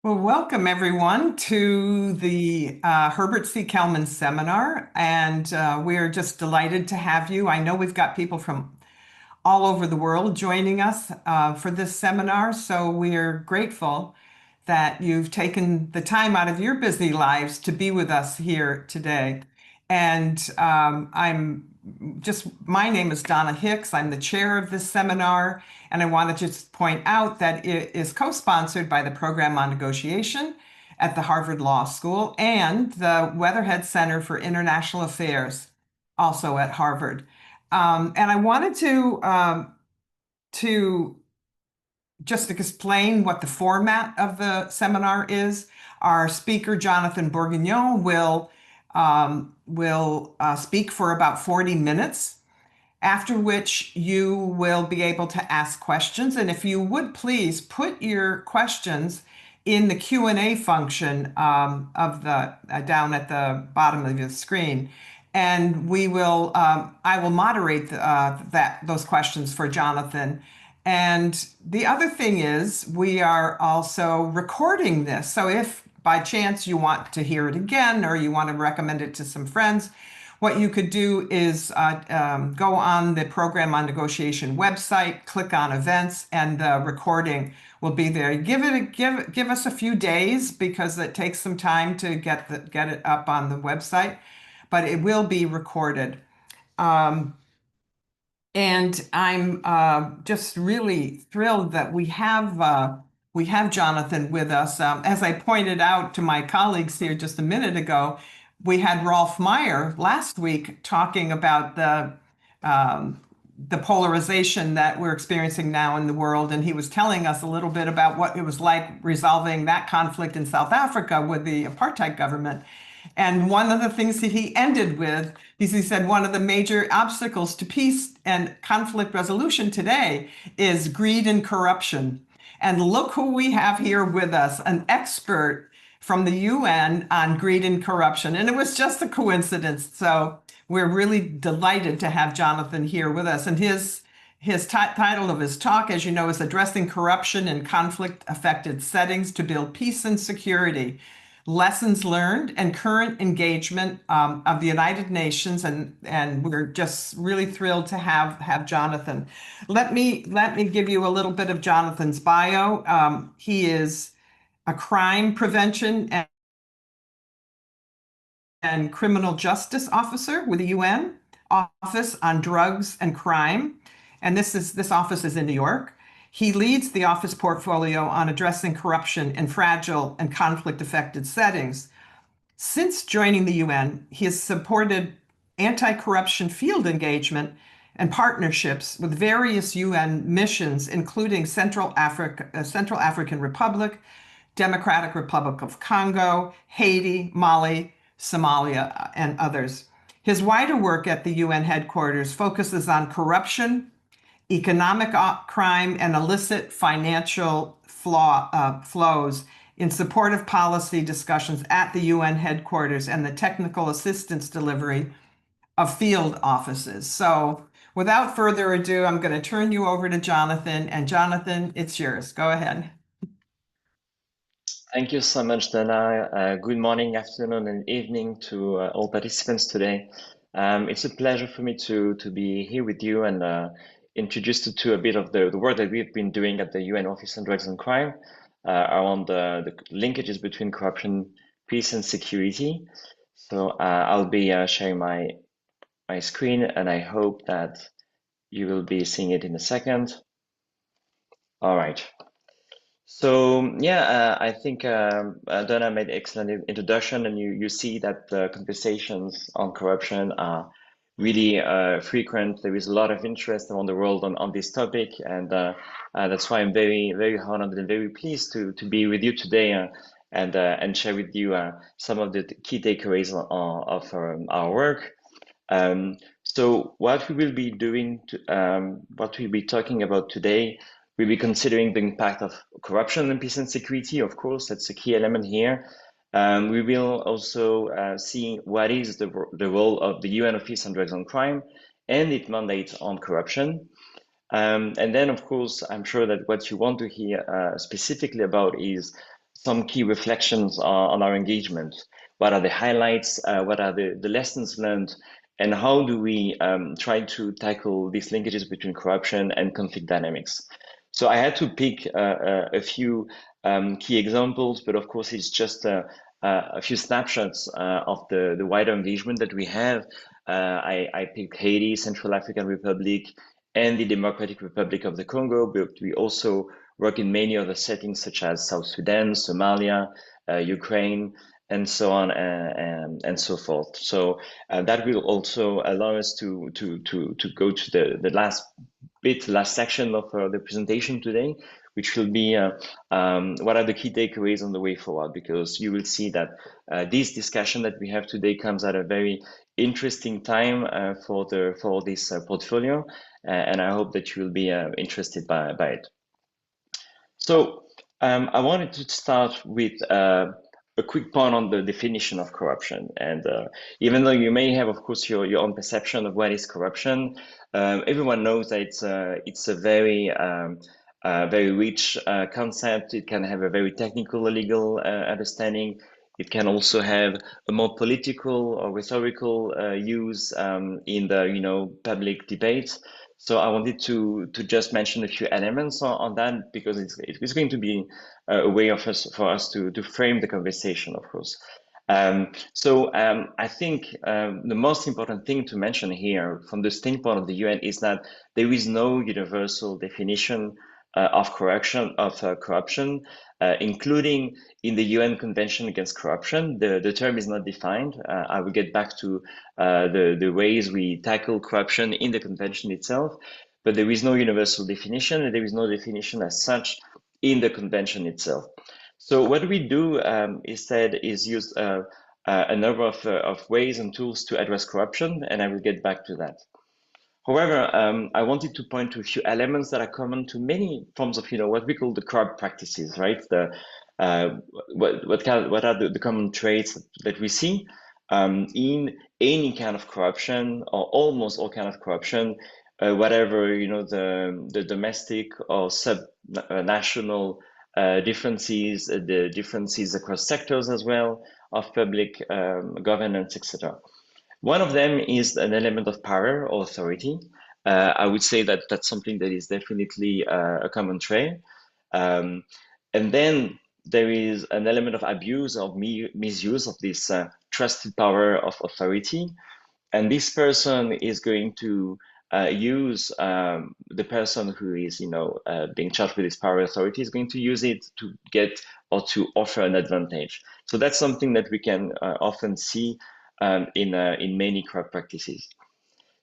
Well, welcome everyone to the Herbert C. Kelman seminar, and we're just delighted to have you. I know we've got people from all over the world joining us for this seminar, so we're grateful that you've taken the time out of your busy lives to be with us here today. And my name is Donna Hicks. I'm the chair of this seminar, and I want to just point out that it is co-sponsored by the Program on Negotiation at the Harvard Law School and the Weatherhead Center for International Affairs, also at Harvard. And I wanted to just explain what the format of the seminar is. Our speaker, Jonathan Bourguignon, will speak for about 40 minutes, after which you will be able to ask questions. And if you would please put your questions in the Q&A function of the down at the bottom of your screen. And I will moderate those questions for Jonathan. And the other thing is we are also recording this. So if by chance you want to hear it again or you want to recommend it to some friends, what you could do is go on the Program on Negotiation website, click on events, and the recording will be there. Give us a few days because it takes some time to get it up on the website, but it will be recorded. And I'm just really thrilled that we have Jonathan with us. As I pointed out to my colleagues here just a minute ago, we had Rolf Meyer last week talking about the polarization that we're experiencing now in the world, and he was telling us a little bit about what it was like resolving that conflict in South Africa with the apartheid government. And one of the things that he ended with is he said one of the major obstacles to peace and conflict resolution today is greed and corruption. And look who we have here with us, an expert from the UN on greed and corruption. And it was just a coincidence. So we're really delighted to have Jonathan here with us. And his title of his talk, as you know, is Addressing Corruption in Conflict-Affected Settings to Build Peace and Security. Lessons learned and current engagement of the United Nations, and we're just really thrilled to have Jonathan. Let me give you a little bit of Jonathan's bio. He is a crime prevention and criminal justice officer with the UN Office on Drugs and Crime, and this office is in New York. He leads the office portfolio on addressing corruption in fragile and conflict-affected settings. Since joining the UN, he has supported anti-corruption field engagement and partnerships with various UN missions, including Central African Republic, Democratic Republic of Congo, Haiti, Mali, Somalia, and others. His wider work at the UN headquarters focuses on corruption, economic crime, and illicit financial flows in support of policy discussions at the UN headquarters and the technical assistance delivery of field offices. So without further ado, I'm going to turn you over to Jonathan. And Jonathan, it's yours. Go ahead. Thank you so much, Dana. Good morning, afternoon, and evening to all participants today. It's a pleasure for me to be here with you and introduce you to a bit of the work that we've been doing at the UN Office on Drugs and Crime around the linkages between corruption, peace, and security. So I'll be sharing my screen, and I hope that you will be seeing it in a second. All right. So yeah, I think Donna made excellent introduction, and you see that the conversations on corruption are really frequent. There is a lot of interest around the world on this topic, and that's why I'm very honored and very pleased to be with you today and share with you some of the key takeaways of our work. So what we will be doing, what we'll be talking about today. We'll be considering the impact of corruption on peace and security. Of course, that's a key element here. We will also see what is the role of the UN Office on Drugs and Crime and its mandate on corruption. And then, of course, I'm sure that what you want to hear specifically about is some key reflections on our engagement. What are the highlights? What are the lessons learned? And how do we try to tackle these linkages between corruption and conflict dynamics? So I had to pick a few key examples, but of course it's just a few snapshots of the wider engagement that we have. I picked Haiti, Central African Republic, and the Democratic Republic of the Congo, but we also work in many other settings such as South Sudan, Somalia, Ukraine, and so on and so forth. So that will also allow us to go to the last section of the presentation today, which will be what are the key takeaways on the way forward, because you will see that this discussion that we have today comes at a very interesting time for this portfolio, and I hope that you will be interested by it. So I wanted to start with a quick point on the definition of corruption. And even though you may have, of course, your own perception of what is corruption, everyone knows that it's a very rich concept. It can have a very technical legal understanding. It can also have a more political or rhetorical use in the public debate. So I wanted to just mention a few elements on that, because it's going to be a way for us to frame the conversation, of course. I think the most important thing to mention here from the standpoint of the UN is that there is no universal definition of corruption, including in the UN Convention Against Corruption. The term is not defined. I will get back to the ways we tackle corruption in the convention itself, but there is no universal definition, and there is no definition as such in the convention itself. So what we do instead is use a number of ways and tools to address corruption, and I will get back to that. However, I wanted to point to a few elements that are common to many forms of, what we call the corrupt practices, right? What are the common traits that we see in any kind of corruption, or almost all kind of corruption, whatever the domestic or sub-national differences, the differences across sectors as well of public governance, etc. One of them is an element of power or authority. I would say that that's something that is definitely a common trait. And then there is an element of abuse or misuse of this trusted power of authority. And this person is going to use the person who is, being charged with this power authority is going to use it to get or to offer an advantage. So that's something that we can often see in many corrupt practices.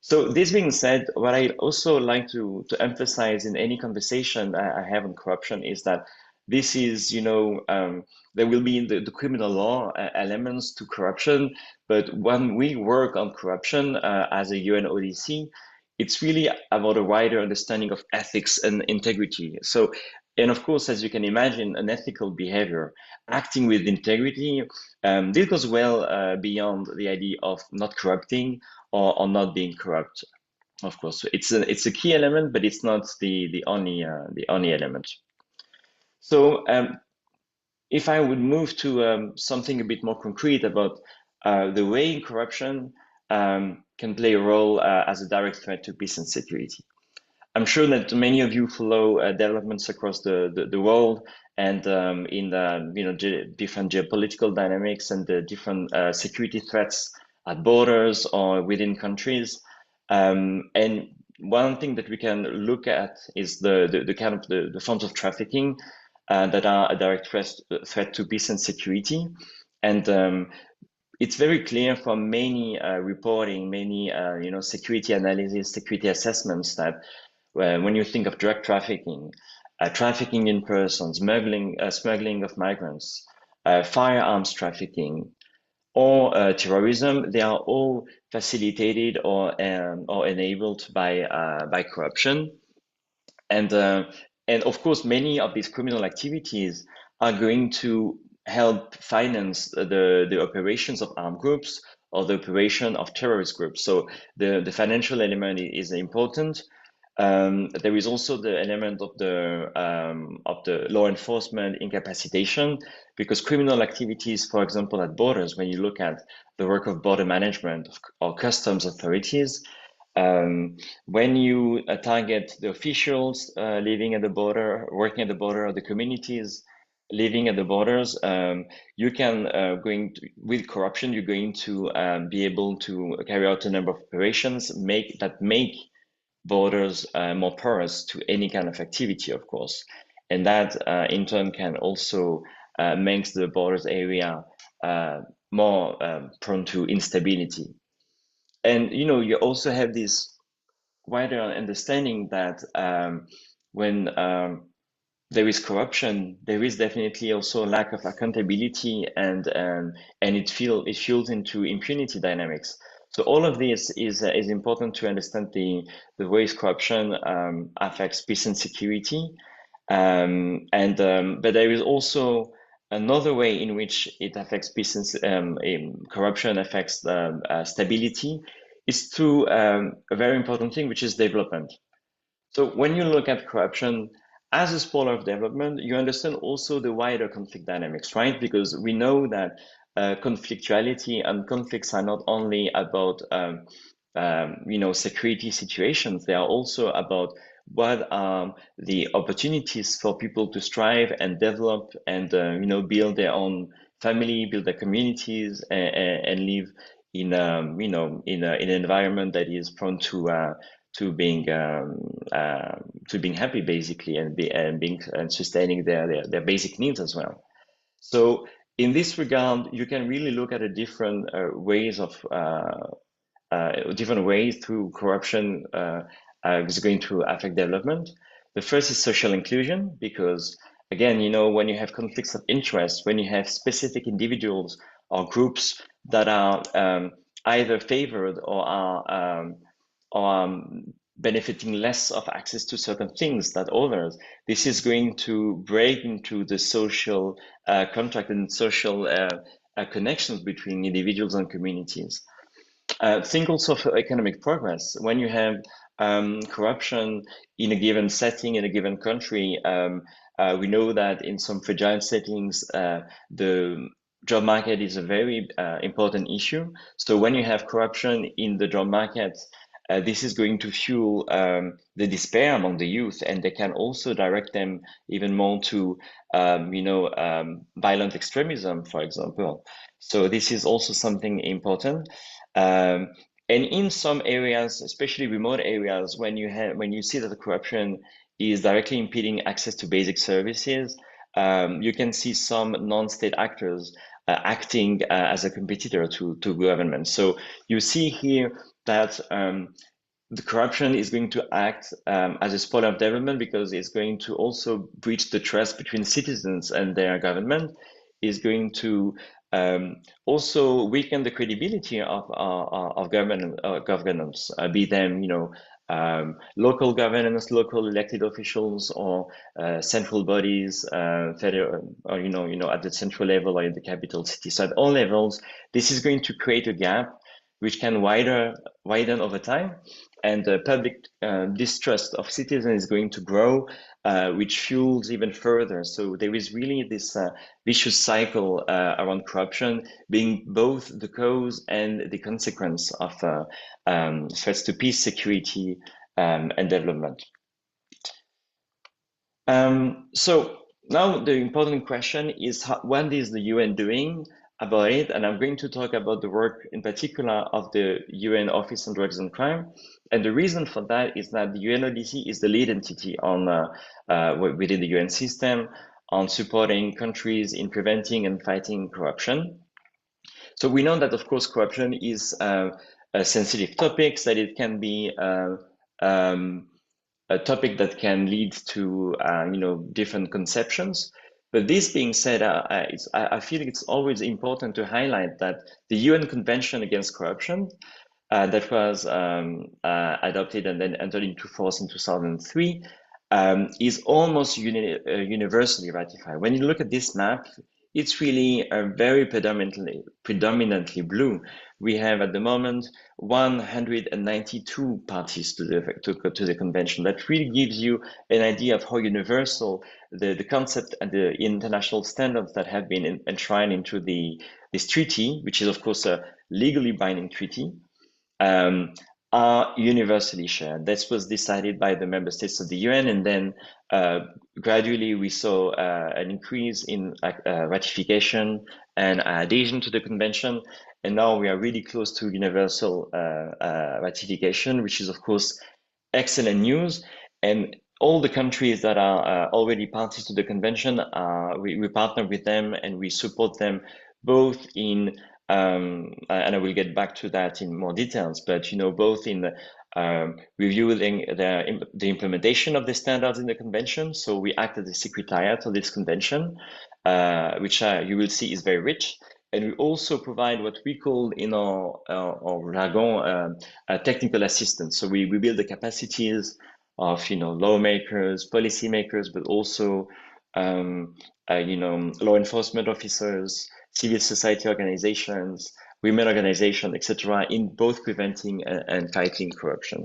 So this being said, what I also like to emphasize in any conversation I have on corruption is that this is, there will be in the criminal law elements to corruption, but when we work on corruption as a UN ODC, it's really about a wider understanding of ethics and integrity. So, and of course, as you can imagine, an ethical behavior, acting with integrity, this goes well beyond the idea of not corrupting or not being corrupt. Of course, so it's a key element, but it's not the only element. So if I would move to something a bit more concrete about the way corruption can play a role as a direct threat to peace and security. I'm sure that many of you follow developments across the world and in the different geopolitical dynamics and the different security threats at borders or within countries. And one thing that we can look at is the kind of the forms of trafficking that are a direct threat to peace and security. And it's very clear from many reporting, many security analysis, security assessments that when you think of drug trafficking, trafficking in persons, smuggling of migrants, firearms trafficking, or terrorism, they are all facilitated or enabled by corruption, and of course many of these criminal activities are going to help finance the operations of armed groups or the operation of terrorist groups. So the financial element is important. There is also the element of the law enforcement incapacitation, because criminal activities, for example, at borders, when you look at the work of border management or customs authorities, when you target the officials living at the border, working at the border, or the communities living at the borders, you can with corruption, you're going to be able to carry out a number of operations that make borders more porous to any kind of activity, of course, and that in turn can also make the borders area more prone to instability. And you also have this wider understanding that when there is corruption, there is definitely also a lack of accountability, and it fuels into impunity dynamics. So all of this is important to understand the ways corruption affects peace and security, but there is also another way in which it affects peace and corruption affects stability. Is through a very important thing, which is development. So when you look at corruption as a spoiler of development, you understand also the wider conflict dynamics, right? Because we know that conflictuality and conflicts are not only about security situations. They are also about what are the opportunities for people to strive and develop and build their own family, build their communities, and live in in an environment that is prone to being happy, basically, and sustaining their basic needs as well. So in this regard, you can really look at a different different ways through corruption is going to affect development. The first is social inclusion, because again, when you have conflicts of interest, when you have specific individuals or groups that are either favored or are benefiting less of access to certain things than others, this is going to break into the social contract and social connections between individuals and communities. Think also of economic progress. When you have corruption in a given setting, in a given country, we know that in some fragile settings, the job market is a very important issue. So when you have corruption in the job market, this is going to fuel the despair among the youth, and they can also direct them even more to, violent extremism, for example. So this is also something important. And in some areas, especially remote areas, when you see that the corruption is directly impeding access to basic services, you can see some non-state actors acting as a competitor to government. So you see here that the corruption is going to act as a spoiler of development, because it's going to also breach the trust between citizens and their government, is going to also weaken the credibility of governance, be them local governance, local elected officials, or central bodies, federal, or at the central level or in the capital city. So at all levels, this is going to create a gap which can widen over time, and the public distrust of citizens is going to grow, which fuels even further. So there is really this vicious cycle around corruption being both the cause and the consequence of threats to peace, security, and development. So now the important question is, what is the UN doing about it? And I'm going to talk about the work in particular of the UN Office on Drugs and Crime. And the reason for that is that the UNODC is the lead entity within the UN system on supporting countries in preventing and fighting corruption. So we know that, of course, corruption is a sensitive topic, that it can be a topic that can lead to different conceptions. But this being said, I feel it's always important to highlight that the UN Convention Against Corruption that was adopted and then entered into force in 2003 is almost universally ratified. When you look at this map, it's really very predominantly blue. We have at the moment 192 parties to the convention. That really gives you an idea of how universal the concept and the international standards that have been enshrined into this treaty, which is of course a legally binding treaty, are universally shared. This was decided by the member states of the UN, and then gradually we saw an increase in ratification and adhesion to the convention, and now we are really close to universal ratification, which is of course excellent news. And all the countries that are already parties to the convention, we partner with them and we support them both in and I will get back to that in more details, but both in reviewing the implementation of the standards in the convention. So we act as the secretariat of this convention, which you will see is very rich. And we also provide what we call in our jargon technical assistance. So we build the capacities of lawmakers, policymakers, but also law enforcement officers, civil society organizations, women organizations, etc., in both preventing and fighting corruption.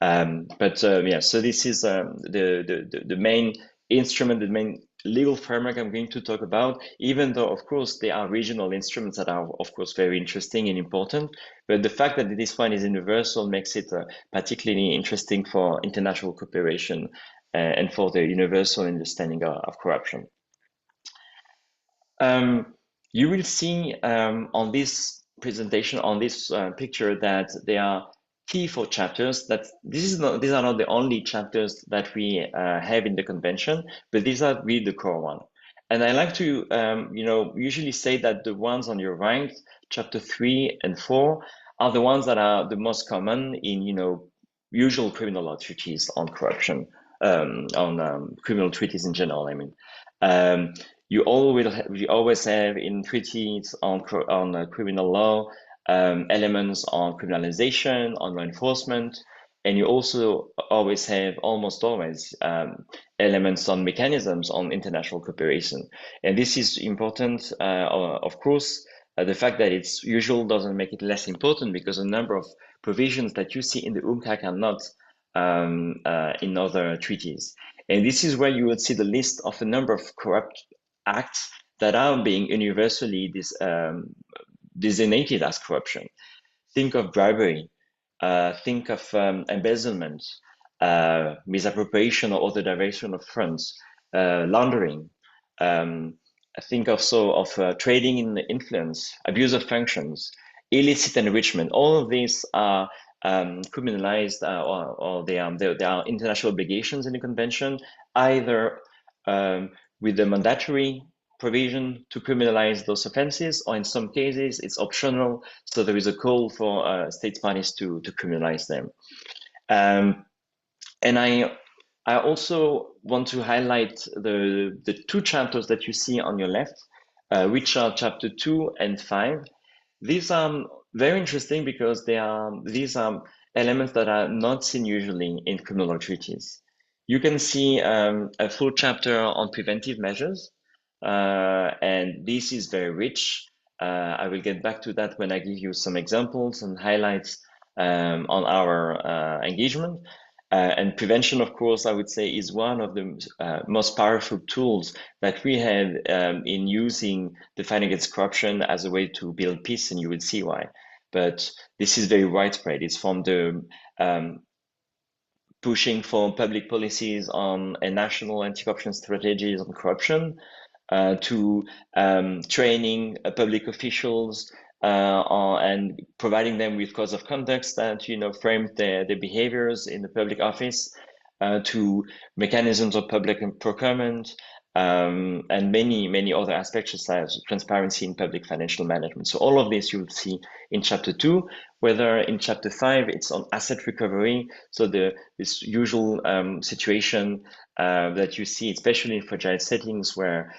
Yeah, so this is the main instrument, the main legal framework I'm going to talk about, even though, of course, there are regional instruments that are, of course, very interesting and important. But the fact that this one is universal makes it particularly interesting for international cooperation and for the universal understanding of corruption. You will see on this presentation, on this picture, that there are key 4 chapters. That these are not the only chapters that we have in the convention, but these are really the core one. And I like to, usually say that the ones on your right, chapter 3 and 4, are the ones that are the most common in, usual criminal law treaties on corruption, on criminal treaties in general. I mean. You always have in treaties on criminal law elements on criminalization, on law enforcement, and you also almost always elements on mechanisms on international cooperation. And this is important, of course. The fact that it's usual doesn't make it less important, because a number of provisions that you see in the UNCAC are not in other treaties. And this is where you will see the list of a number of corrupt acts that are being universally designated as corruption. Think of bribery, think of embezzlement, misappropriation or other diversion of funds, laundering. Think also of trading in influence, abuse of functions, illicit enrichment. All of these are criminalized, or they are international obligations in the convention, either with the mandatory provision to criminalize those offenses, or in some cases it's optional, so there is a call for state parties to criminalize them. And I also want to highlight the 2 chapters that you see on your left, which are chapter 2 and 5. These are very interesting because these are elements that are not seen usually in criminal law treaties. You can see a full chapter on preventive measures, and this is very rich. I will get back to that when I give you some examples and highlights on our engagement. And prevention, of course, I would say is one of the most powerful tools that we have in using the fight against corruption as a way to build peace, and you will see why. But this is very widespread. It's from the pushing for public policies on a national anti-corruption strategies on corruption, to training public officials and providing them with codes of conduct that frame their behaviors in the public office, to mechanisms of public procurement, and many other aspects such as transparency in public financial management. So all of this you will see in chapter 2. Whether in chapter 5 it's on asset recovery, so this usual situation that you see, especially in fragile settings where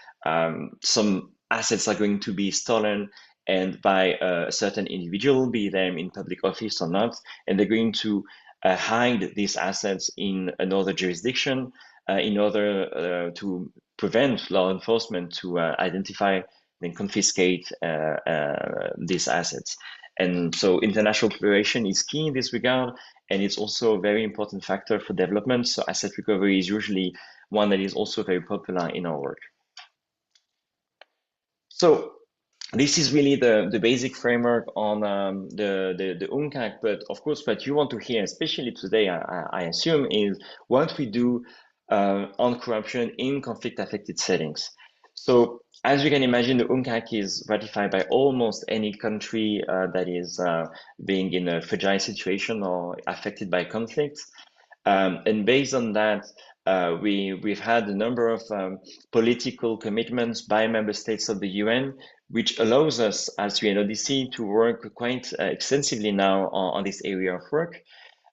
some assets are going to be stolen and by a certain individual, be them in public office or not, and they're going to hide these assets in another jurisdiction in order to prevent law enforcement to identify then confiscate these assets. And so international cooperation is key in this regard, and it's also a very important factor for development. So asset recovery is usually one that is also very popular in our work. So this is really the basic framework on the UNCAC, but of course what you want to hear, especially today, I assume, is what we do on corruption in conflict-affected settings. So as you can imagine, the UNCAC is ratified by almost any country that is being in a fragile situation or affected by conflicts. And based on that, we've had a number of political commitments by member states of the UN, which allows us as UNODC to work quite extensively now on this area of work.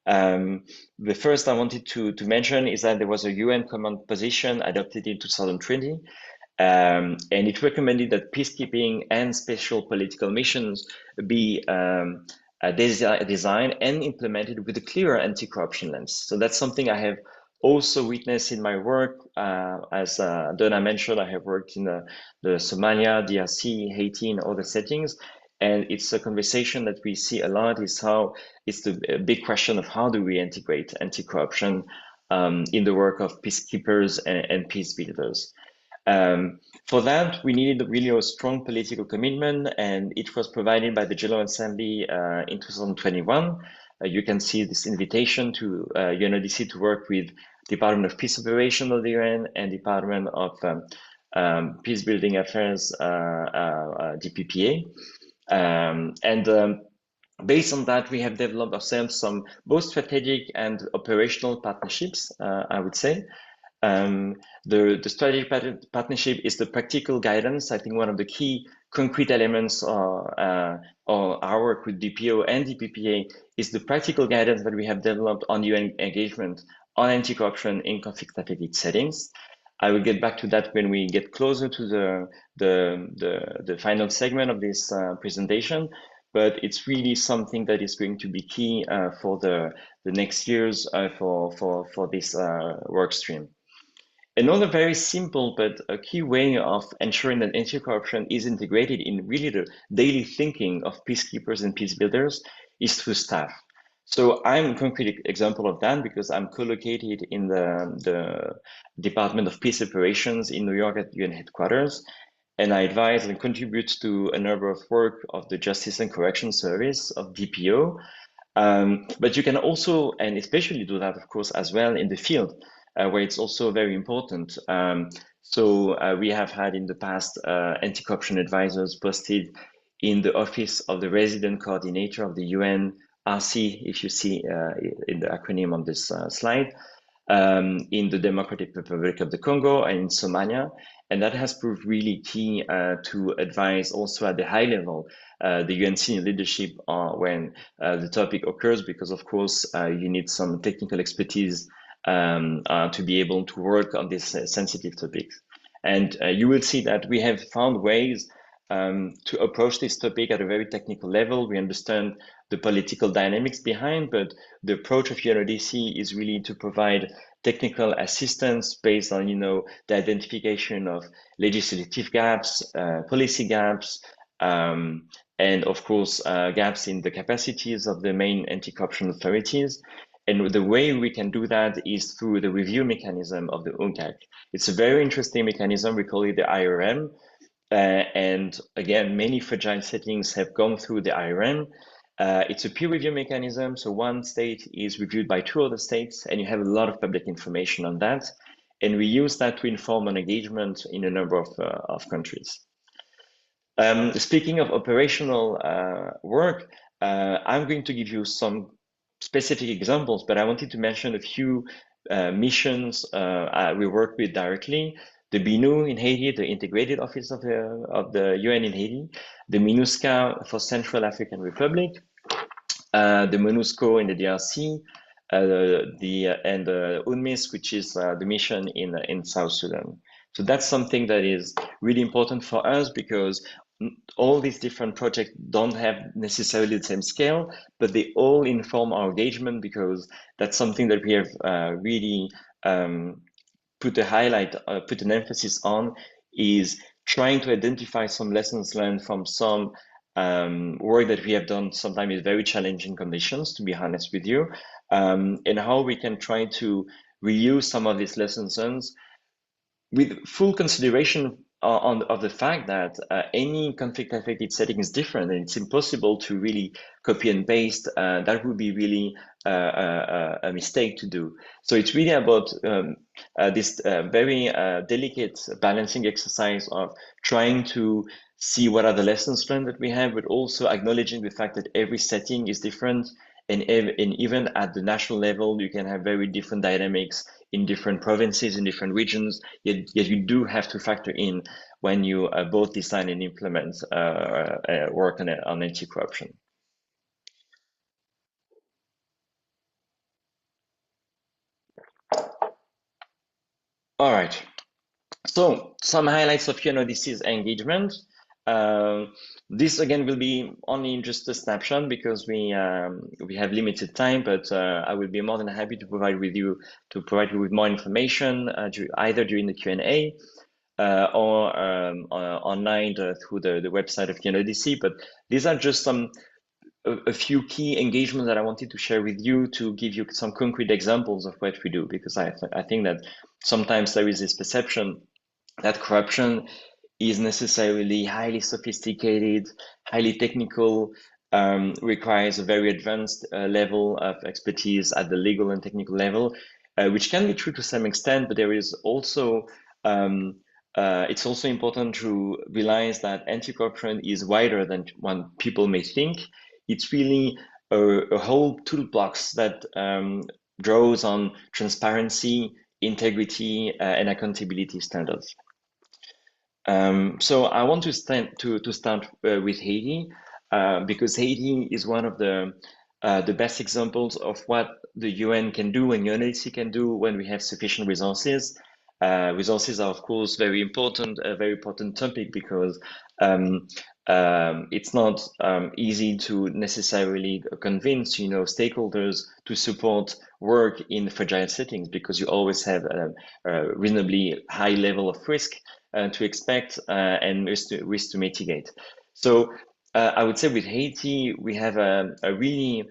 The first I wanted to mention is that there was a UN common position adopted in 2020, and it recommended that peacekeeping and special political missions be designed and implemented with a clearer anti-corruption lens. So that's something I have also witnessed in my work. As Donna mentioned, I have worked in the Somalia, DRC, Haiti, and other settings. And it's a conversation that we see a lot, is how it's the big question of how do we integrate anti-corruption in the work of peacekeepers and peace builders. For that, we needed really a strong political commitment, and it was provided by the General Assembly in 2021. You can see this invitation to UNODC to work with Department of Peace Operations of the UN and Department of Peace Building Affairs, DPPA. Based on that, we have developed ourselves some both strategic and operational partnerships, I would say. The strategic partnership is the practical guidance. I think one of the key concrete elements of our work with DPO and DPPA is the practical guidance that we have developed on UN engagement on anti-corruption in conflict-affected settings. I will get back to that when we get closer to the final segment of this presentation, but it's really something that is going to be key for the next years for this work stream. Another very simple but a key way of ensuring that anti-corruption is integrated in really the daily thinking of peacekeepers and peace builders is through staff. So I'm a concrete example of that because I'm co-located in the Department of Peace Operations in New York at UN headquarters, and I advise and contribute to a number of work of the Justice and Correction Service of DPO. But you can also, and especially do that, of course, as well in the field, where it's also very important. So we have had in the past anti-corruption advisors posted in the office of the resident coordinator of the UN RC, if you see in the acronym on this slide, in the Democratic Republic of the Congo and in Somalia. And that has proved really key to advise also at the high level, the UN senior leadership when the topic occurs, because of course you need some technical expertise to be able to work on this sensitive topics. And you will see that we have found ways to approach this topic at a very technical level. We understand the political dynamics behind, but the approach of UNODC is really to provide technical assistance based on, the identification of legislative gaps, policy gaps, and of course, gaps in the capacities of the main anti-corruption authorities. And the way we can do that is through the review mechanism of the UNCAC. It's a very interesting mechanism. We call it the IRM. And again, many fragile settings have gone through the IRM. It's a peer review mechanism. So one state is reviewed by two other states, and you have a lot of public information on that. And we use that to inform on engagement in a number of countries. Speaking of operational work, I'm going to give you some specific examples, but I wanted to mention a few missions we work with directly. The BINU in Haiti, the Integrated Office of the UN in Haiti, the MINUSCA for Central African Republic, the MONUSCO in the DRC, and the UNMISS, which is the mission in South Sudan. So that's something that is really important for us because all these different projects don't have necessarily the same scale, but they all inform our engagement because that's something that we have really put an emphasis on, is trying to identify some lessons learned from some work that we have done, sometimes in very challenging conditions, to be honest with you, and how we can try to reuse some of these lessons learned with full consideration of the fact that any conflict affected setting is different, and it's impossible to really copy and paste. That would be really a mistake to do. So it's really about this very delicate balancing exercise of trying to see what are the lessons learned that we have, but also acknowledging the fact that every setting is different. And even at the national level, you can have very different dynamics in different provinces, in different regions. Yet you do have to factor in when you both design and implement work on anti-corruption. All right. So some highlights of UNODC's engagement. This again will be only just a snapshot because we have limited time, but I will be more than happy to provide you with more information either during the Q&A or online through the website of UNODC. But these are just a few key engagements that I wanted to share with you to give you some concrete examples of what we do, because I think that sometimes there is this perception that corruption is necessarily highly sophisticated, highly technical, requires a very advanced level of expertise at the legal and technical level, which can be true to some extent, but there is also it's also important to realize that anti-corruption is wider than what people may think. It's really a whole toolbox that draws on transparency, integrity, and accountability standards. So I want to start with Haiti because Haiti is one of the best examples of what the UN can do and UNODC can do when we have sufficient resources. Resources are, of course, very important, a very important topic because it's not easy to necessarily convince, stakeholders to support work in fragile settings because you always have a reasonably high level of risk to expect and risk to mitigate. So I would say with Haiti, we have a really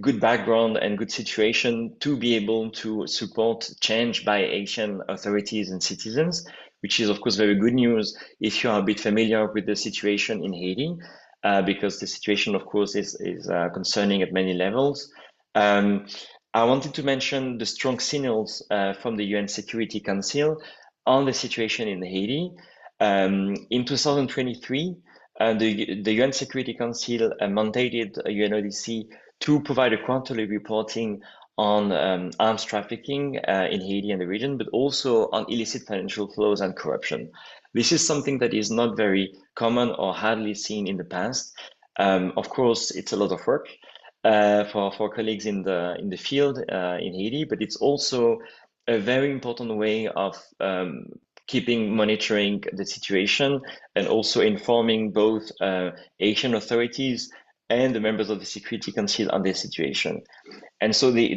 good background and good situation to be able to support change by Haitian authorities and citizens, which is of course very good news if you are a bit familiar with the situation in Haiti, because the situation of course is concerning at many levels. I wanted to mention the strong signals from the UN Security Council on the situation in Haiti. In 2023, the UN Security Council mandated UNODC to provide a quarterly reporting on arms trafficking in Haiti and the region, but also on illicit financial flows and corruption. This is something that is not very common or hardly seen in the past. Of course, it's a lot of work for colleagues in the field in Haiti, but it's also a very important way of monitoring the situation and also informing both Asian authorities and the members of the Security Council on their situation. And so they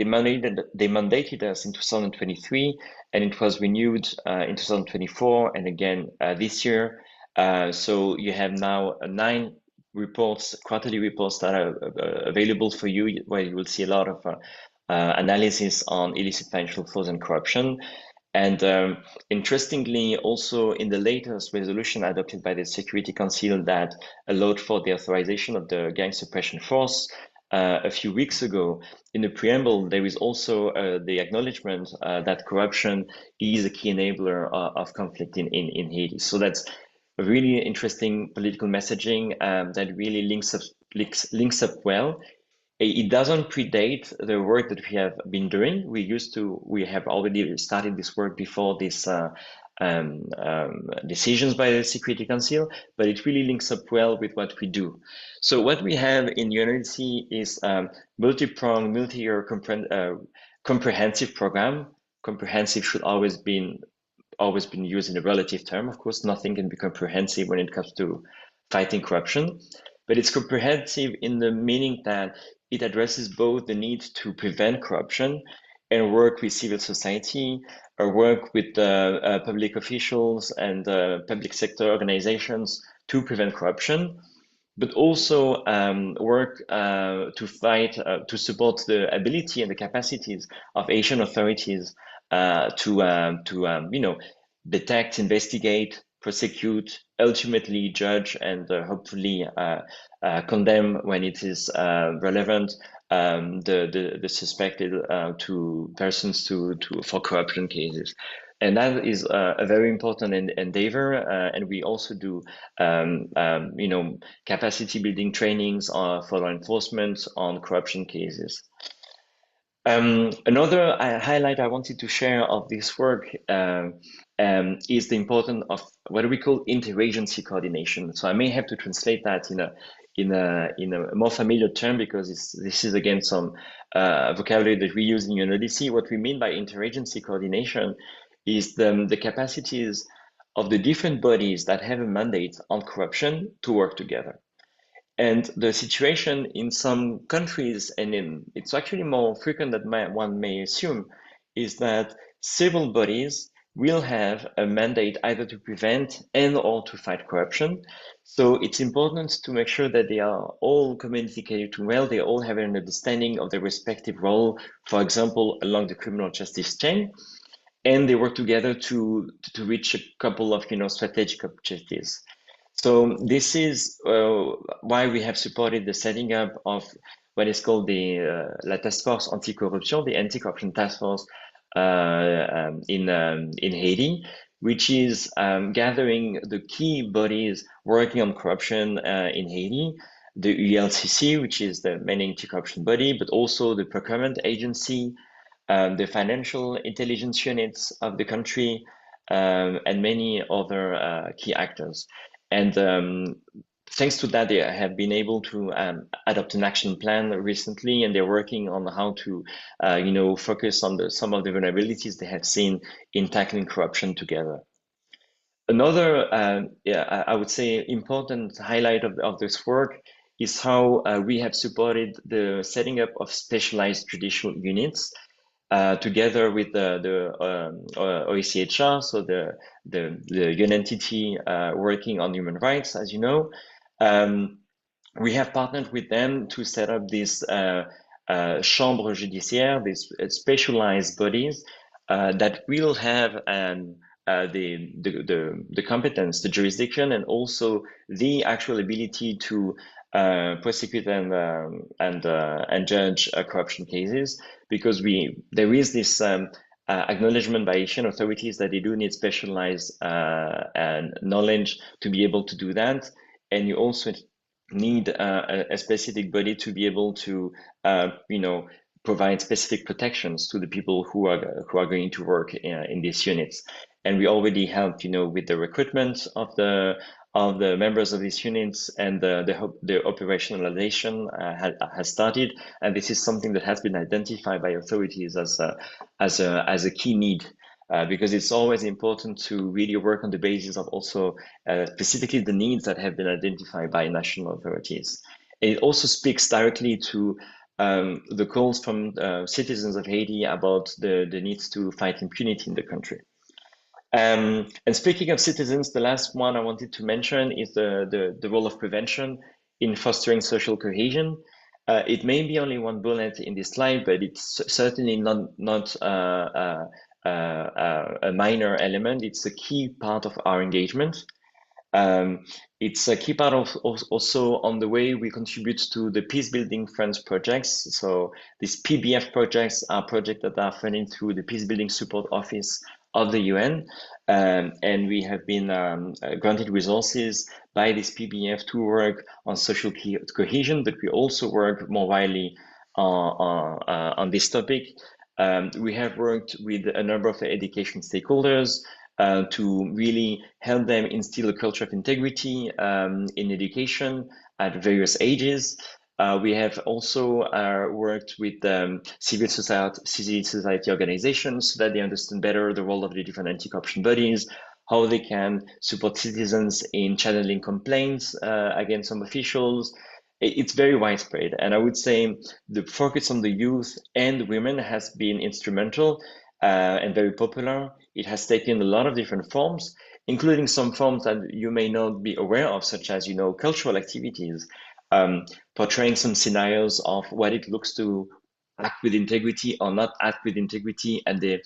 mandated us in 2023, and it was renewed in 2024 and again this year. So you have now 9 reports, quarterly reports that are available for you, where you will see a lot of analysis on illicit financial flows and corruption. And interestingly, also in the latest resolution adopted by the Security Council that allowed for the authorization of the gang suppression force a few weeks ago, in the preamble, there is also the acknowledgement that corruption is a key enabler of conflict in Haiti. So that's a really interesting political messaging that really links up well. It doesn't predate the work that we have been doing. We have already started this work before this decisions by the Security Council, but it really links up well with what we do. So what we have in UNODC is multi-pronged, multi-year comprehensive program. Comprehensive should always been used in a relative term. Of course, nothing can be comprehensive when it comes to fighting corruption, but it's comprehensive in the meaning that it addresses both the need to prevent corruption and work with civil society, or work with public officials and public sector organizations to prevent corruption, but also work to fight, to support the ability and the capacities of Asian authorities to detect, investigate, prosecute, ultimately judge, and hopefully condemn when it is relevant the suspected to persons to for corruption cases. And that is a very important endeavor, and we also do, capacity building trainings for law enforcement on corruption cases. Another highlight I wanted to share of this work is the importance of what we call interagency coordination. So I may have to translate that in a more familiar term, because this is again some vocabulary that we use in UNODC. What we mean by interagency coordination is the capacities of the different bodies that have a mandate on corruption to work together. And the situation in some countries, and it's actually more frequent than one may assume, is that civil bodies will have a mandate either to prevent and or to fight corruption. So it's important to make sure that they are all communicated well, they all have an understanding of their respective role, for example, along the criminal justice chain, and they work together to reach a couple of strategic objectives. So this is why we have supported the setting up of what is called the La Task Force Anti-Corruption, the Anti-Corruption Task Force in Haiti, which is gathering the key bodies working on corruption in Haiti, the ULCC, which is the main anti-corruption body, but also the procurement agency, the financial intelligence units of the country, and many other key actors. And thanks to that, they have been able to adopt an action plan recently, and they're working on how to, focus on some of the vulnerabilities they have seen in tackling corruption together. Another, I would say, important highlight of this work is how we have supported the setting up of specialized judicial units together with the OECHR, so the UN entity working on human rights, as you know. We have partnered with them to set up this chambre judiciaire, these specialized bodies that will have the competence, the jurisdiction, and also the actual ability to prosecute and judge corruption cases, because there is this acknowledgement by Asian authorities that they do need specialized knowledge to be able to do that, and you also need a specific body to be able to provide specific protections to the people who are going to work in these units. And we already helped with the recruitment of the members of these units, and the operationalization has started, and this is something that has been identified by authorities as a key need, because it's always important to really work on the basis of also specifically the needs that have been identified by national authorities. It also speaks directly to the calls from citizens of Haiti about the needs to fight impunity in the country. And speaking of citizens, the last one I wanted to mention is the role of prevention in fostering social cohesion. It may be only one bullet in this slide, but it's certainly not a minor element. It's a key part of our engagement. It's a key part of also on the way we contribute to the Peace Building Funds projects. So these PBF projects are projects that are funded through the Peace Building Support Office of the UN, and we have been granted resources by this PBF to work on social cohesion, but we also work more widely on this topic. We have worked with a number of education stakeholders to really help them instill a culture of integrity in education at various ages. We have also worked with civil society organizations so that they understand better the role of the different anti-corruption bodies, how they can support citizens in channeling complaints against some officials, It's very widespread. And I would say the focus on the youth and women has been instrumental and very popular. It has taken a lot of different forms, including some forms that you may not be aware of, such as, cultural activities, portraying some scenarios of what it looks to act with integrity or not act with integrity, and the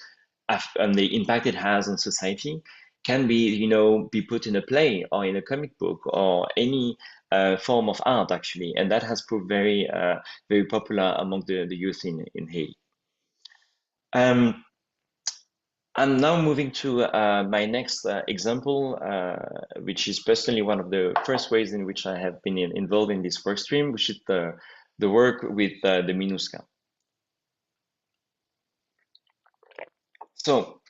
impact it has on society can be put in a play or in a comic book or any form of art, actually, and that has proved very popular among the youth in Haiti. Um, I'm now moving to my next example, which is personally one of the first ways in which I have been involved in this work stream, which is the work with the MINUSCA. So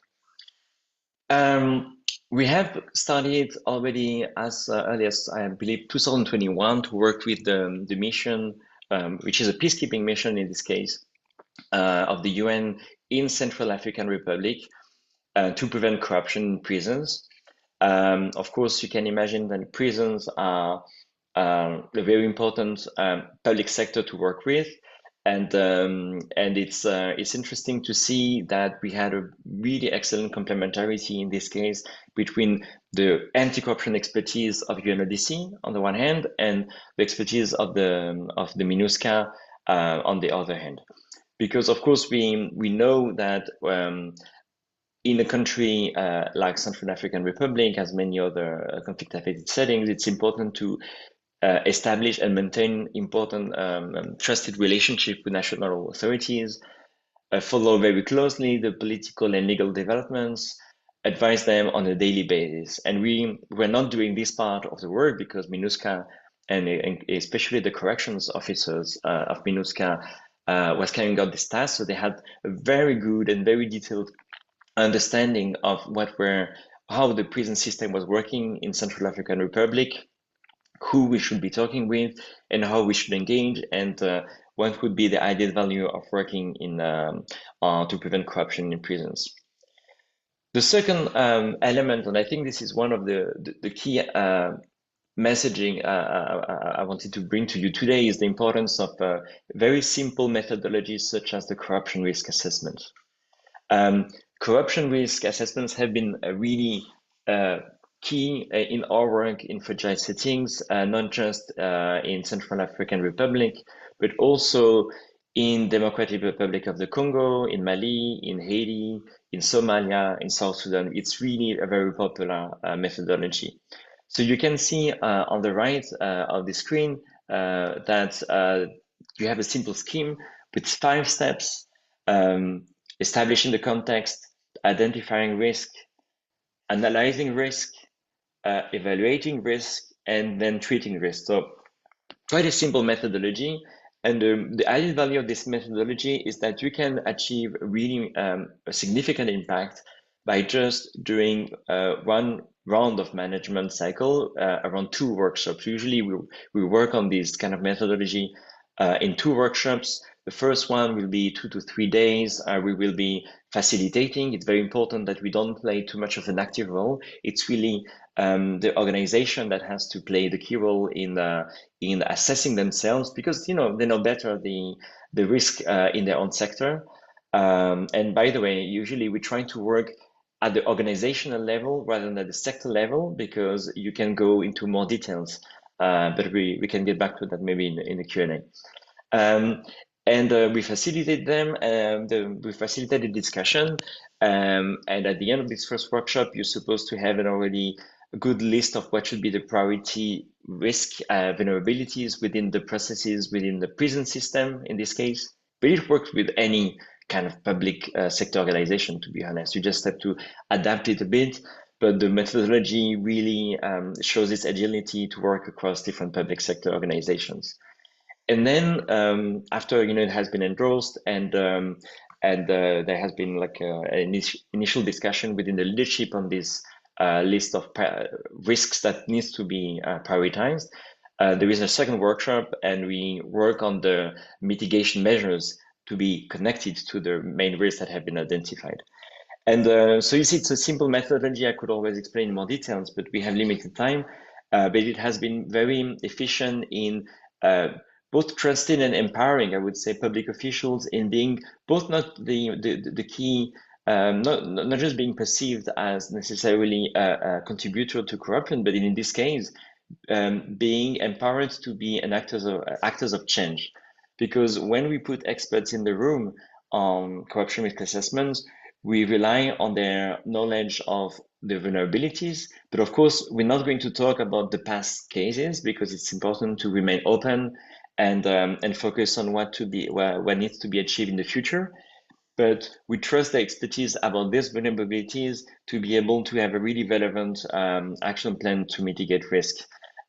we have started already as early as, I believe, 2021 to work with the mission, which is a peacekeeping mission in this case, of the UN in Central African Republic to prevent corruption in prisons. Of course, you can imagine that prisons are a very important public sector to work with. And it's interesting to see that we had a really excellent complementarity in this case between the anti-corruption expertise of UNODC on the one hand and the expertise of the MINUSCA on the other hand. Because of course we know that in a country like Central African Republic, as many other conflict-affected settings, it's important to establish and maintain important trusted relationship with national authorities, follow very closely the political and legal developments, advise them on a daily basis. And we're not doing this part of the work because MINUSCA and especially the corrections officers of MINUSCA was carrying out this task. So they had a very good and very detailed understanding of how the prison system was working in Central African Republic, who we should be talking with, and how we should engage, and what would be the added value of working to prevent corruption in prisons. The second element, and I think this is one of the key messaging I wanted to bring to you today, is the importance of very simple methodologies such as the corruption risk assessment. Corruption risk assessments have been really key in our work in fragile settings, not just in Central African Republic, but also in Democratic Republic of the Congo, in Mali, in Haiti, in Somalia, in South Sudan. It's really a very popular methodology. So you can see on the right of the screen that you have a simple scheme with 5 steps, establishing the context, identifying risk, analyzing risk, evaluating risk, and then treating risk. So quite a simple methodology. And the added value of this methodology is that you can achieve really a significant impact by just doing one round of management cycle around 2 workshops. Usually we work on this kind of methodology in 2 workshops. The first one will be 2 to 3 days. We will be facilitating. It's very important that we don't play too much of an active role. It's really the organization that has to play the key role in assessing themselves, because they know better the risk in their own sector. And by the way, usually we're trying to work at the organizational level rather than at the sector level, because you can go into more details. But we can get back to that maybe in the Q&A. And we facilitate them, we facilitate the discussion. And at the end of this first workshop, you're supposed to have an already a good list of what should be the priority risk vulnerabilities within the processes within the prison system in this case. But it works with any kind of public sector organization, to be honest. You just have to adapt it a bit. But the methodology really shows its agility to work across different public sector organizations. And then after it has been endorsed and there has been like an initial discussion within the leadership on this list of risks that needs to be prioritized. There is a second workshop, and we work on the mitigation measures to be connected to the main risks that have been identified. And so you see, it's a simple methodology. I could always explain in more details, but we have limited time. But it has been very efficient in both trusting and empowering, I would say, public officials in being both not the key, not just being perceived as necessarily a contributor to corruption, but in this case, being empowered to be an actors of change. Because when we put experts in the room on corruption risk assessments, we rely on their knowledge of the vulnerabilities. But of course, we're not going to talk about the past cases because it's important to remain open and focus on what needs to be achieved in the future. But we trust the expertise about these vulnerabilities to be able to have a really relevant action plan to mitigate risk.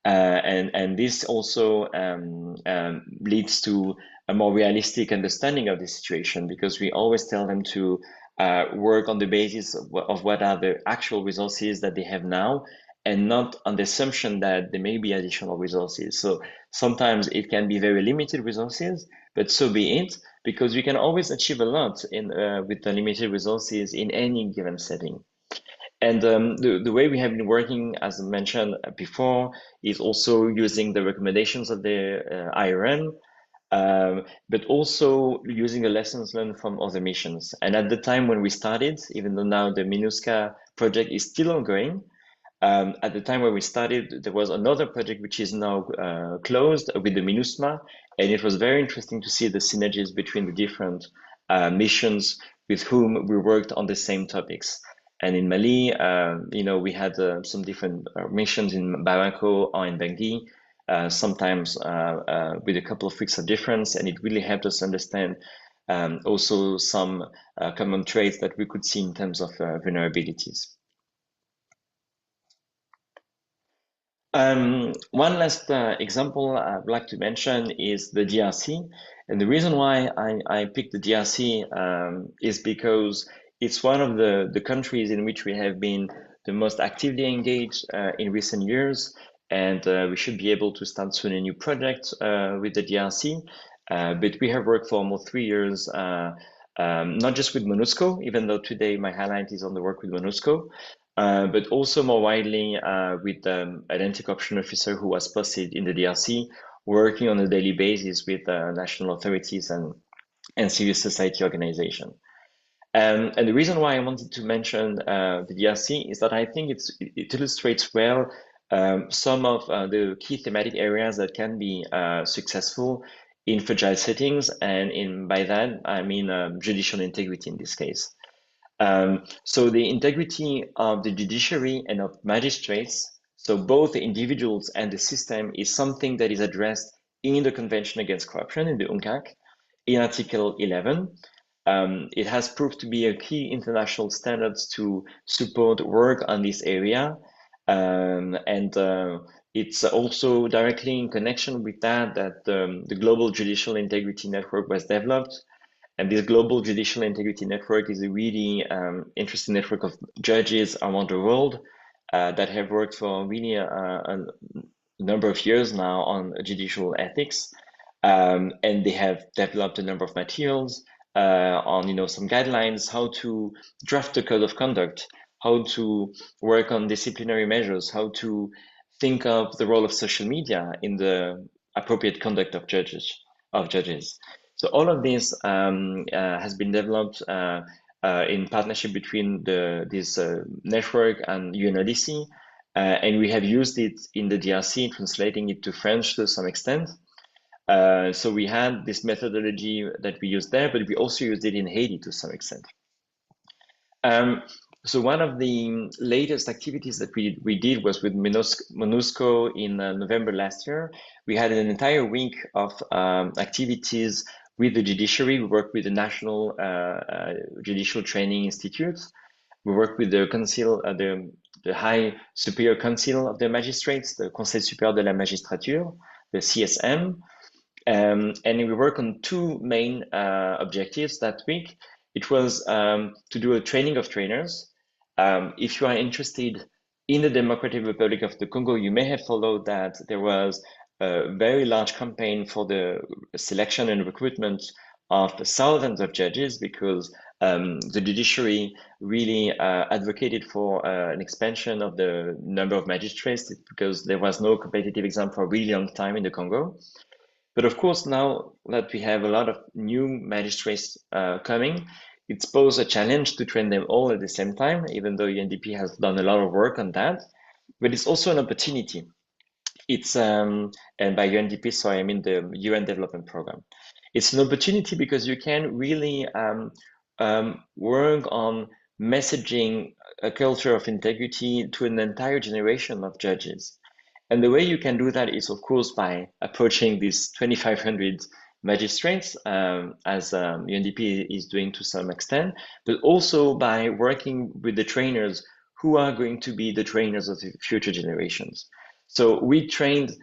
And this also leads to a more realistic understanding of the situation, because we always tell them to work on the basis of what are the actual resources that they have now, and not on the assumption that there may be additional resources. So sometimes it can be very limited resources, but so be it, because we can always achieve a lot with the limited resources in any given setting. And the way we have been working, as I mentioned before, is also using the recommendations of the IRM, but also using the lessons learned from other missions. And at the time when we started, even though now the MINUSCA project is still ongoing, at the time when we started, there was another project which is now closed with the MINUSMA, and it was very interesting to see the synergies between the different missions with whom we worked on the same topics. And in Mali, we had some different missions in Bamako or in Bangui, sometimes with a couple of weeks of difference, and it really helped us understand also some common traits that we could see in terms of vulnerabilities. One last example I'd like to mention is the DRC. And the reason why I picked the DRC is because it's one of the countries in which we have been the most actively engaged in recent years. And we should be able to start soon a new project with the DRC. But we have worked for almost 3 years, not just with MONUSCO, even though today my highlight is on the work with MONUSCO, but also more widely with an anti-corruption officer who was posted in the DRC, working on a daily basis with national authorities and civil society organizations. And the reason why I wanted to mention the DRC is that I think it illustrates well some of the key thematic areas that can be successful in fragile settings, and by that I mean judicial integrity in this case. So the integrity of the judiciary and of magistrates, so both the individuals and the system, is something that is addressed in the Convention Against Corruption, in the UNCAC, in Article 11. It has proved to be a key international standards to support work on this area. It's also directly in connection with that the Global Judicial Integrity Network was developed. And this Global Judicial Integrity Network is a really interesting network of judges around the world that have worked for really a number of years now on judicial ethics. And they have developed a number of materials on some guidelines, how to draft a code of conduct, how to work on disciplinary measures, how to think of the role of social media in the appropriate conduct of judges. So all of this has been developed in partnership between this network and UNODC, and we have used it in the DRC, translating it to French to some extent. So we had this methodology that we used there, but we also used it in Haiti to some extent. So one of the latest activities that we did was with MONUSCO in November last year. We had an entire week of activities with the judiciary. We worked with the National Judicial Training Institute. We worked with the Council, the High Superior Council of the Magistrates, the Conseil Supérieur de la Magistrature, the CSM. And we worked on two main objectives that week. It was to do a training of trainers. If you are interested in the Democratic Republic of the Congo, you may have followed that there was a very large campaign for the selection and recruitment of thousands of judges, because the judiciary really advocated for an expansion of the number of magistrates, because there was no competitive exam for a really long time in the Congo. But of course, now that we have a lot of new magistrates coming, it's posed a challenge to train them all at the same time, even though UNDP has done a lot of work on that. But it's also an opportunity. It's and by UNDP, sorry, I mean the UN Development Program. It's an opportunity because you can really work on messaging a culture of integrity to an entire generation of judges. And the way you can do that is, of course, by approaching these 2,500 magistrates, as UNDP is doing to some extent, but also by working with the trainers who are going to be the trainers of the future generations. So we trained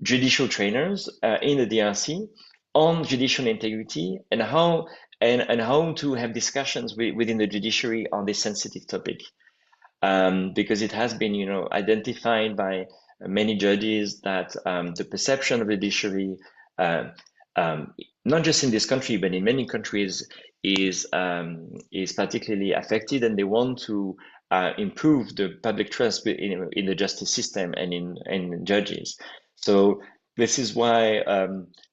judicial trainers in the DRC on judicial integrity and how to have discussions within the judiciary on this sensitive topic. Because it has been, identified by many judges that the perception of the judiciary, uh, not just in this country but in many countries, is particularly affected, and they want to improve the public trust in the justice system and in judges. So this is why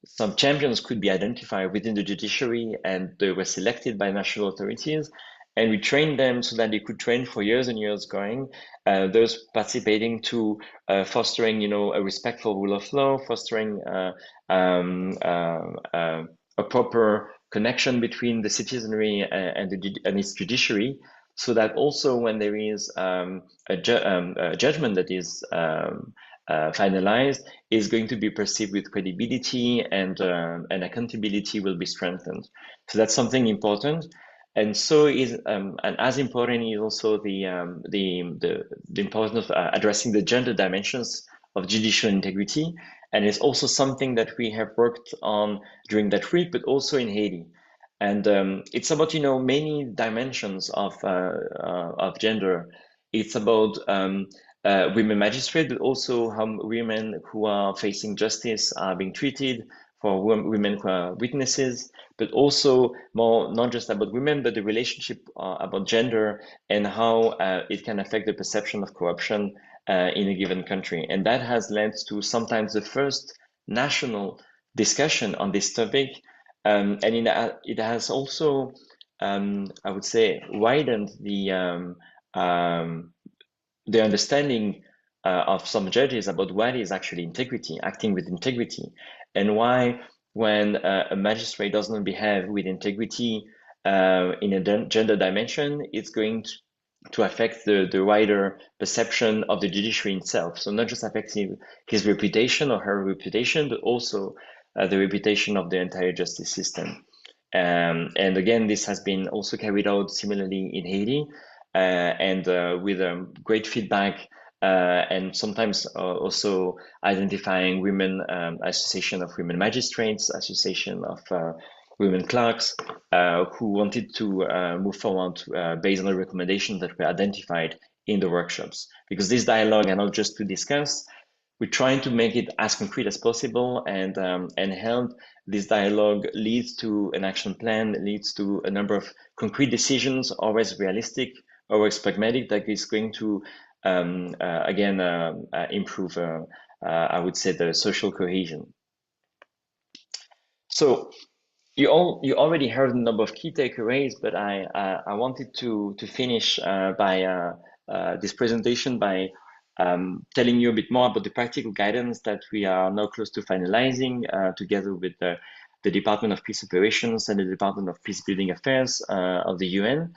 some champions could be identified within the judiciary, and they were selected by national authorities. And we trained them so that they could train for years and years going, those participating to fostering, a respectful rule of law, fostering a proper connection between the citizenry and its judiciary, so that also when there is a judgment that is finalized, is going to be perceived with credibility, and accountability will be strengthened. So that's something important. And so is and as important is also the importance of addressing the gender dimensions of judicial integrity, and it's also something that we have worked on during that week, but also in Haiti. And it's about many dimensions of gender. It's about women magistrates, but also how women who are facing justice are being treated, for women who are witnesses, but also more not just about women, but the relationship about gender and how it can affect the perception of corruption in a given country. And that has led to sometimes the first national discussion on this topic. And it has also, I would say, widened the understanding of some judges about what is actually integrity, acting with integrity, and why when a magistrate does not behave with integrity in a gender dimension, it's going to affect the wider perception of the judiciary itself. So not just affecting his reputation or her reputation, but also the reputation of the entire justice system. And again, this has been also carried out similarly in Haiti, and with great feedback, and sometimes also identifying women, association of women magistrates, association of women clerks, who wanted to move forward based on the recommendations that were identified in the workshops. Because this dialogue are not just to discuss, we're trying to make it as concrete as possible, and help this dialogue leads to an action plan, leads to a number of concrete decisions, always realistic, always pragmatic, that is going to again improve, I would say, the social cohesion. So you already heard a number of key takeaways, but I wanted to finish by this presentation by telling you a bit more about the practical guidance that we are now close to finalizing together with the Department of Peace Operations and the Department of Peace Building Affairs of the UN.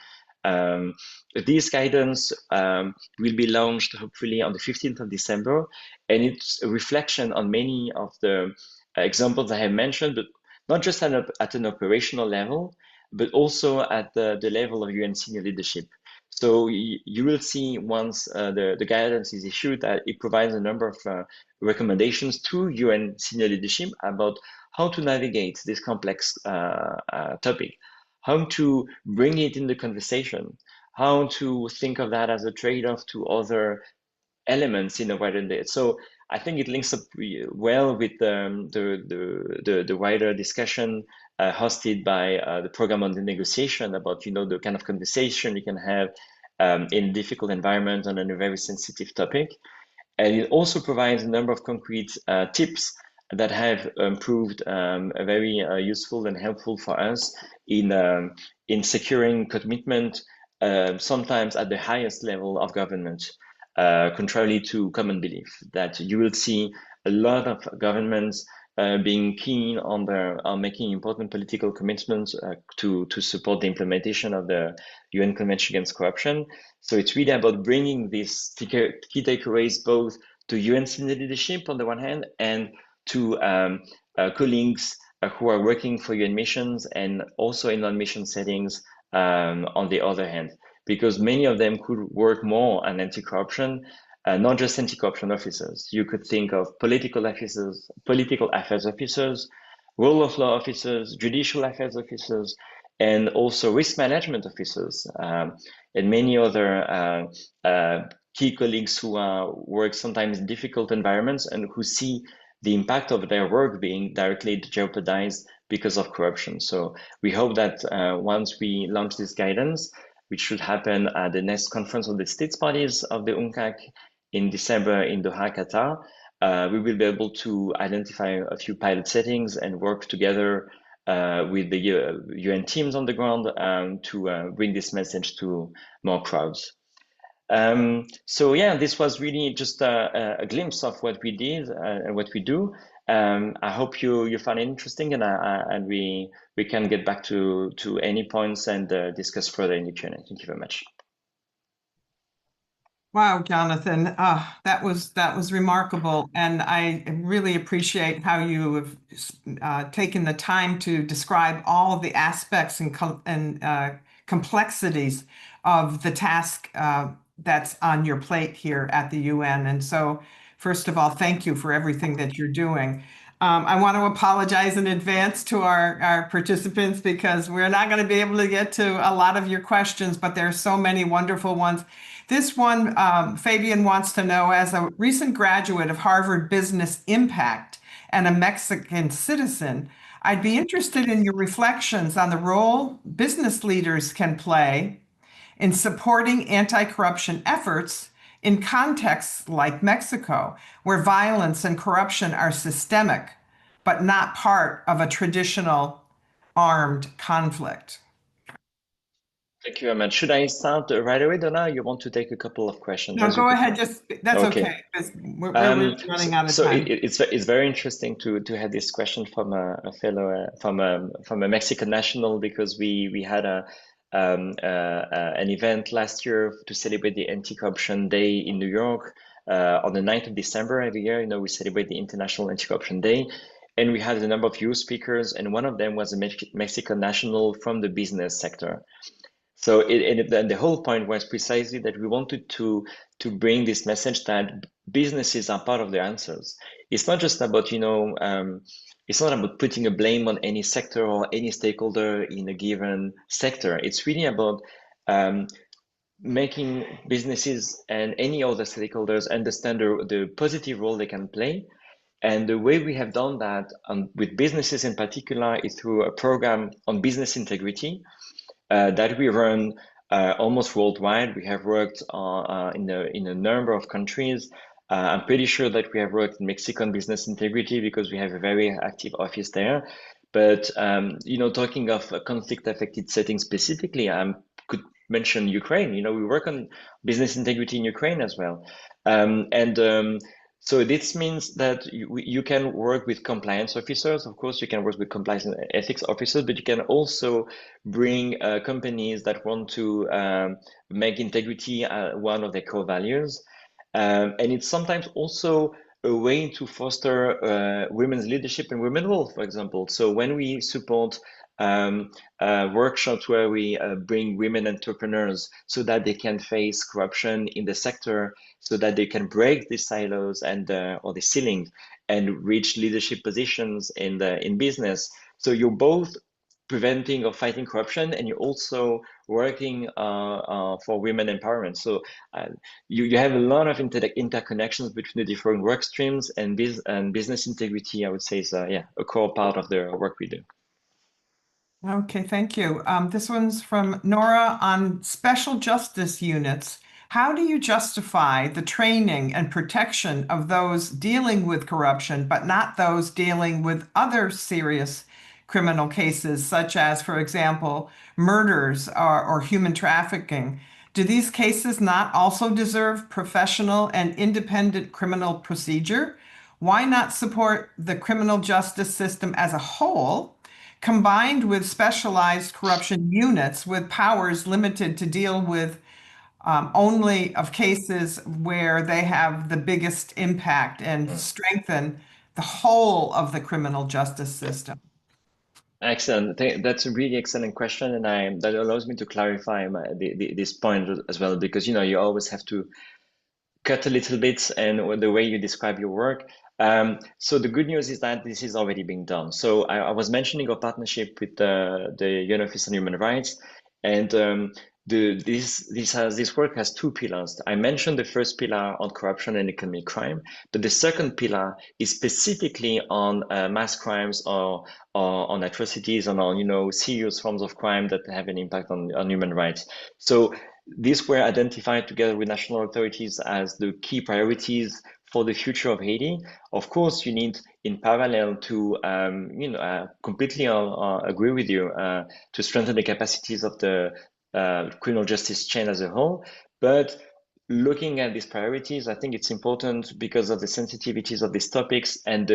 This guidance will be launched hopefully on the 15th of December, and it's a reflection on many of the examples I have mentioned, but not just at an operational level, but also at the level of UN senior leadership. So you will see once the guidance is issued that it provides a number of recommendations to UN senior leadership about how to navigate this complex topic, how to bring it in the conversation, how to think of that as a trade-off to other elements in a wider day. So I think it links up well with the wider discussion hosted by the program on the negotiation about the kind of conversation you can have in a difficult environment on a very sensitive topic. And it also provides a number of concrete tips that have proved very useful and helpful for us in securing commitment, sometimes at the highest level of government, contrary to common belief that you will see a lot of governments being keen on making important political commitments to support the implementation of the UN Convention Against Corruption. So it's really about bringing these key takeaways both to UN senior leadership on the one hand and to colleagues who are working for UN missions and also in non-mission settings on the other hand, because many of them could work more on anti-corruption, not just anti-corruption officers. You could think of political officers, political affairs officers, rule of law officers, judicial affairs officers, and also risk management officers, and many other key colleagues who work sometimes in difficult environments and who see the impact of their work being directly jeopardized because of corruption. So we hope that once we launch this guidance, which should happen at the next conference of the states bodies of the UNCAC in December in Doha, Qatar, we will be able to identify a few pilot settings and work together with the UN teams on the ground to bring this message to more crowds. So yeah, this was really just a glimpse of what we did and what we do. I hope you find it interesting, and we can get back to any points and discuss further in the Q&A. Thank you very much. Wow, Jonathan, that was remarkable, and I really appreciate how you have taken the time to describe all of the aspects and complexities of the task that's on your plate here at the UN. And so, first of all, thank you for everything that you're doing. I want to apologize in advance to our participants because we're not going to be able to get to a lot of your questions, but there are so many wonderful ones. This one, Fabian wants to know, as a recent graduate of Harvard Business Impact and a Mexican citizen, I'd be interested in your reflections on the role business leaders can play in supporting anti-corruption efforts in contexts like Mexico, where violence and corruption are systemic, but not part of a traditional armed conflict. Thank you very much. Should I start right away, Donna? You want to take a couple of questions? No, go ahead. Just that's okay. We're really running out of time. It's very interesting to have this question from a fellow from a Mexican national, because we had an event last year to celebrate the Anti-Corruption Day in New York on the 9th of December every year. You know, we celebrate the International Anti-Corruption Day. And we had a number of youth speakers, and one of them was a Mexican national from the business sector. So and the whole point was precisely that we wanted to bring this message that businesses are part of the answers. It's not just about, it's not about putting a blame on any sector or any stakeholder in a given sector. It's really about making businesses and any other stakeholders understand the positive role they can play. And the way we have done that with businesses in particular is through a program on business integrity that we run almost worldwide. We have worked in a number of countries. I'm pretty sure that we have worked in Mexican business integrity because we have a very active office there. But talking of conflict-affected settings specifically, I could mention Ukraine. We work on business integrity in Ukraine as well, so this means that you can work with compliance officers. Of course, you can work with compliance and ethics officers, but you can also bring companies that want to make integrity one of their core values. And it's sometimes also a way to foster women's leadership and women's role, for example. So when we support workshops where we bring women entrepreneurs so that they can face corruption in the sector, so that they can break the silos and or the ceilings and reach leadership positions in business. So you're both preventing or fighting corruption, and you're also working for women empowerment. So you have a lot of interconnections between the different work streams, and business integrity, I would say, is a core part of the work we do. Okay, thank you. This one's from Nora on special justice units. How do you justify the training and protection of those dealing with corruption, but not those dealing with other serious criminal cases, such as, for example, murders or human trafficking? Do these cases not also deserve professional and independent criminal procedure? Why not support the criminal justice system as a whole, combined with specialized corruption units with powers limited to deal with only of cases where they have the biggest impact and Mm. strengthen the whole of the criminal justice system? Excellent. That's a really excellent question, and that allows me to clarify this point as well, because you always have to cut a little bit and the way you describe your work. So the good news is that this is already being done. So I was mentioning our partnership with the UN Office on Human Rights, and this work has two pillars. I mentioned the first pillar on corruption and economic crime, but the second pillar is specifically on mass crimes or on atrocities and on serious forms of crime that have an impact on human rights. So these were identified together with national authorities as the key priorities for the future of Haiti. Of course, you need in parallel to, completely agree with you, to strengthen the capacities of the criminal justice chain as a whole. But looking at these priorities, I think it's important because of the sensitivities of these topics and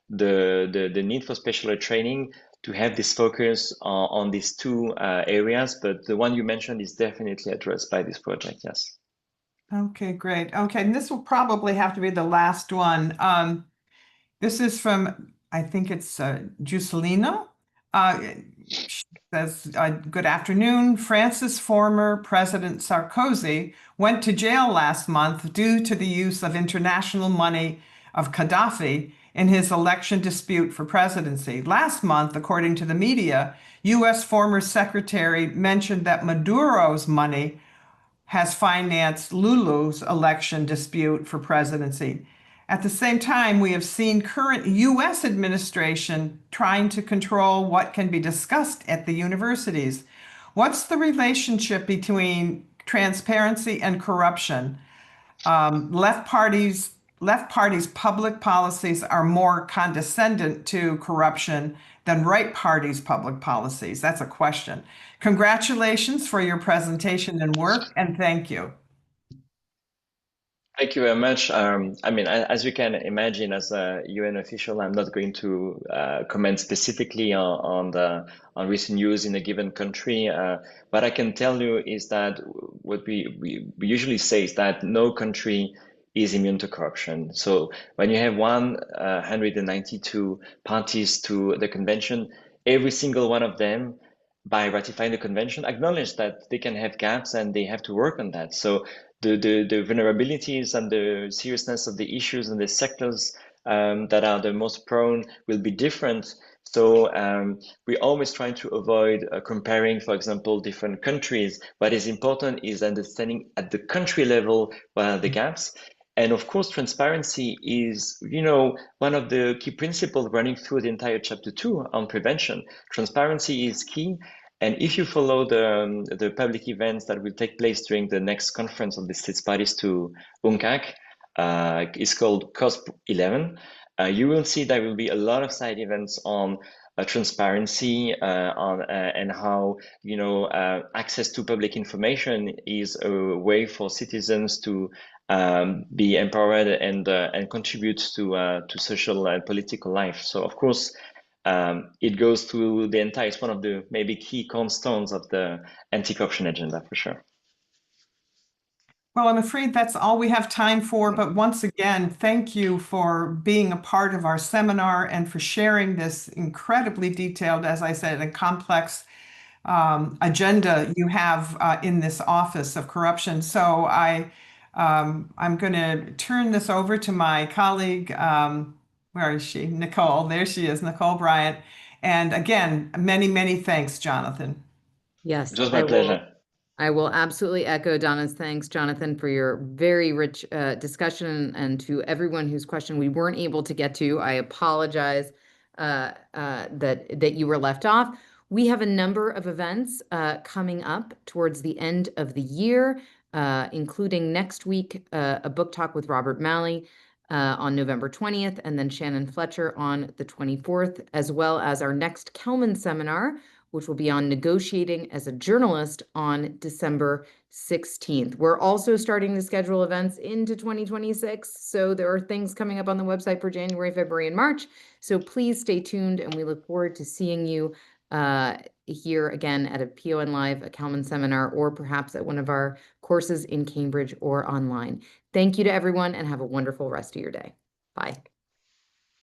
the need for special training to have this focus on these two areas, but the one you mentioned is definitely addressed by this project, yes. Okay, great. Okay, and this will probably have to be the last one. This is from, I think it's Giuselino. She says, good afternoon. France's former President Sarkozy went to jail last month due to the use of international money of Gaddafi in his election dispute for presidency. Last month, according to the media, U.S. former secretary mentioned that Maduro's money has financed Lulu's election dispute for presidency. At the same time, we have seen current U.S. administration trying to control what can be discussed at the universities. What's the relationship between transparency and corruption? Left parties' public policies are more condescending to corruption than right parties' public policies. That's a question. Congratulations for your presentation and work, and thank you. Thank you very much. I mean, as you can imagine, as a UN official, I'm not going to comment specifically on recent news in a given country. What I can tell you is that what we usually say is that no country is immune to corruption. So when you have 192 parties to the convention, every single one of them, by ratifying the convention, acknowledge that they can have gaps and they have to work on that. So the vulnerabilities and the seriousness of the issues and the sectors that are the most prone will be different. So we're always trying to avoid comparing, for example, different countries. What is important is understanding at the country level what are the gaps. And of course, transparency is, one of the key principles running through the entire chapter 2 on prevention. Transparency is key. And if you follow the public events that will take place during the next conference of the states parties to UNCAC, it's called COSP11, you will see there will be a lot of side events on transparency and how access to public information is a way for citizens to be empowered and contribute to social and political life. So of course, it goes through the entire, it's one of the maybe key cornerstones of the anti-corruption agenda for sure. Well, I'm afraid that's all we have time for, but once again, thank you for being a part of our seminar and for sharing this incredibly detailed, as I said, and complex agenda you have in this Office of Corruption. So I'm going to turn this over to my colleague, where is she? Nicole. There she is, Nicole Bryant. And again, many, many thanks, Jonathan. Yes, It was my pleasure. I will absolutely echo Donna's thanks, Jonathan, for your very rich discussion, and to everyone whose question we weren't able to get to. I apologize that you were left off. We have a number of events coming up towards the end of the year. including next week a book talk with Robert Malley on November 20th, and then Shannon Fletcher on the 24th, as well as our next Kelman seminar, which will be on negotiating as a journalist on December 16th. We're also starting to schedule events into 2026, so there are things coming up on the website for January, February, and March. So please stay tuned, and we look forward to seeing you here again at a PON Live, a Kelman seminar, or perhaps at one of our courses in Cambridge or online. Thank you to everyone, and have a wonderful rest of your day.